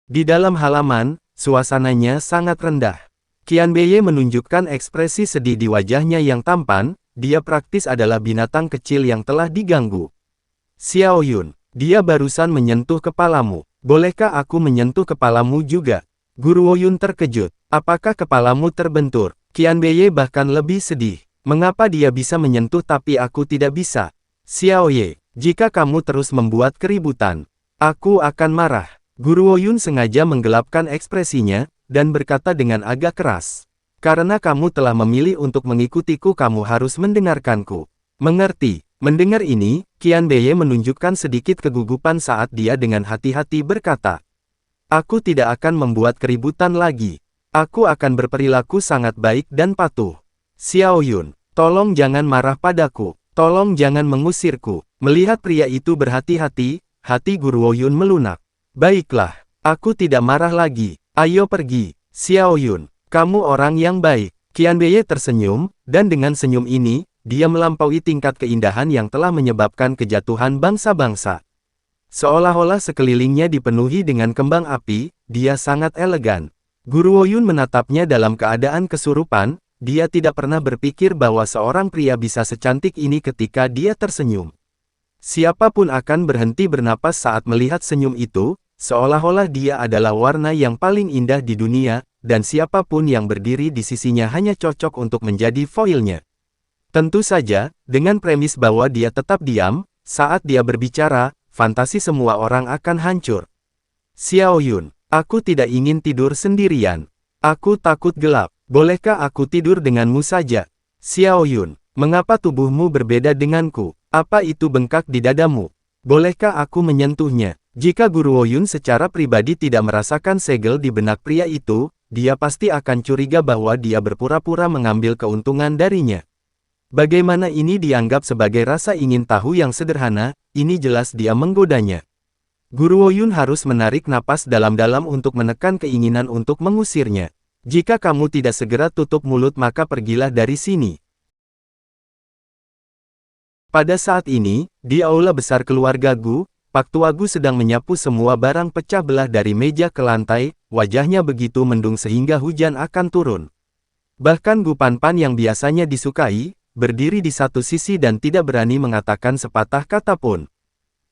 Di dalam halaman, suasananya sangat rendah. Qian Beye menunjukkan ekspresi sedih di wajahnya yang tampan, dia praktis adalah binatang kecil yang telah diganggu. Xiao Yun, dia barusan menyentuh kepalamu. Bolehkah aku menyentuh kepalamu juga? Guruo Yun terkejut. Apakah kepalamu terbentur? Qian Beye bahkan lebih sedih. Mengapa dia bisa menyentuh tapi aku tidak bisa? Xiao Ye, jika kamu terus membuat keributan, aku akan marah. Guruo Yun sengaja menggelapkan ekspresinya, dan berkata dengan agak keras. Karena kamu telah memilih untuk mengikutiku, kamu harus mendengarkanku. Mengerti? Mendengar ini, Qian Beye menunjukkan sedikit kegugupan saat dia dengan hati-hati berkata. Aku tidak akan membuat keributan lagi. Aku akan berperilaku sangat baik dan patuh. Xiao Yun, tolong jangan marah padaku. Tolong jangan mengusirku. Melihat pria itu berhati-hati, hati Guruo Yun melunak. Baiklah, aku tidak marah lagi. Ayo pergi. Xiao Yun, kamu orang yang baik. Qian Beye tersenyum, dan dengan senyum ini, dia melampaui tingkat keindahan yang telah menyebabkan kejatuhan bangsa-bangsa. Seolah-olah sekelilingnya dipenuhi dengan kembang api, dia sangat elegan. Guruo Yun menatapnya dalam keadaan kesurupan, dia tidak pernah berpikir bahwa seorang pria bisa secantik ini ketika dia tersenyum. Siapapun akan berhenti bernapas saat melihat senyum itu, seolah-olah dia adalah warna yang paling indah di dunia, dan siapapun yang berdiri di sisinya hanya cocok untuk menjadi foilnya. Tentu saja, dengan premis bahwa dia tetap diam, saat dia berbicara, fantasi semua orang akan hancur. Xiao Yun, aku tidak ingin tidur sendirian. Aku takut gelap. Bolehkah aku tidur denganmu saja? Xiao Yun, mengapa tubuhmu berbeda denganku? Apa itu bengkak di dadamu? Bolehkah aku menyentuhnya? Jika Guruo Yun secara pribadi tidak merasakan segel di benak pria itu, dia pasti akan curiga bahwa dia berpura-pura mengambil keuntungan darinya. Bagaimana ini dianggap sebagai rasa ingin tahu yang sederhana, ini jelas dia menggodanya. Guruo Yun harus menarik napas dalam-dalam untuk menekan keinginan untuk mengusirnya. Jika kamu tidak segera tutup mulut maka pergilah dari sini. Pada saat ini, di aula besar keluarga Gu, Pak Tua Gu sedang menyapu semua barang pecah belah dari meja ke lantai, wajahnya begitu mendung sehingga hujan akan turun. Bahkan Gu Panpan yang biasanya disukai, berdiri di satu sisi dan tidak berani mengatakan sepatah kata pun.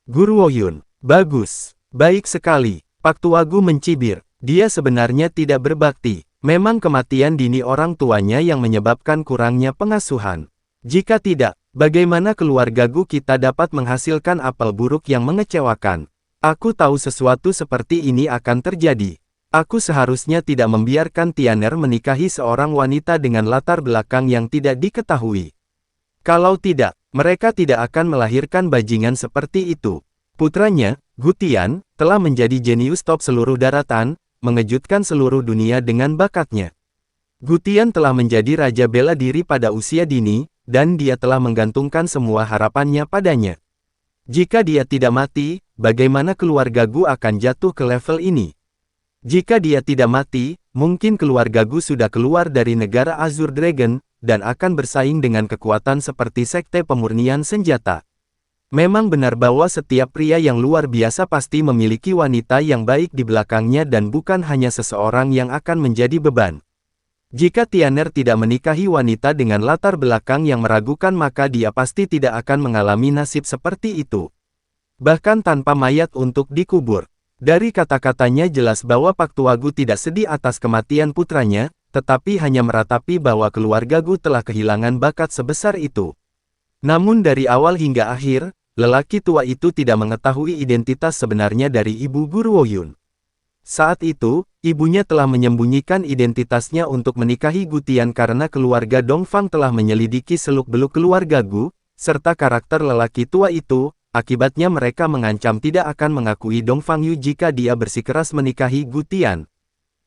Guruo Yun, bagus, baik sekali. Pak Tua Gu mencibir, dia sebenarnya tidak berbakti. Memang kematian dini orang tuanya yang menyebabkan kurangnya pengasuhan. Jika tidak, bagaimana keluarga Gu kita dapat menghasilkan apel buruk yang mengecewakan? Aku tahu sesuatu seperti ini akan terjadi. Aku seharusnya tidak membiarkan Tianer menikahi seorang wanita dengan latar belakang yang tidak diketahui. Kalau tidak, mereka tidak akan melahirkan bajingan seperti itu. Putranya, Gu Tian, telah menjadi jenius top seluruh daratan, mengejutkan seluruh dunia dengan bakatnya. Gu Tian telah menjadi raja bela diri pada usia dini, dan dia telah menggantungkan semua harapannya padanya. Jika dia tidak mati, bagaimana keluarga Gu akan jatuh ke level ini? Jika dia tidak mati, mungkin keluarga Gu sudah keluar dari negara Azure Dragon, dan akan bersaing dengan kekuatan seperti Sekte Pemurnian Senjata. Memang benar bahwa setiap pria yang luar biasa pasti memiliki wanita yang baik di belakangnya dan bukan hanya seseorang yang akan menjadi beban. Jika Tianer tidak menikahi wanita dengan latar belakang yang meragukan maka dia pasti tidak akan mengalami nasib seperti itu. Bahkan tanpa mayat untuk dikubur. Dari kata-katanya jelas bahwa Pak Tua Gu tidak sedih atas kematian putranya, tetapi hanya meratapi bahwa keluarga Gu telah kehilangan bakat sebesar itu. Namun dari awal hingga akhir, lelaki tua itu tidak mengetahui identitas sebenarnya dari ibu Guruo Yun. Saat itu, ibunya telah menyembunyikan identitasnya untuk menikahi Gu Tian karena keluarga Dongfang telah menyelidiki seluk-beluk keluarga Gu, serta karakter lelaki tua itu, akibatnya mereka mengancam tidak akan mengakui Dongfang Yu jika dia bersikeras menikahi Gu Tian.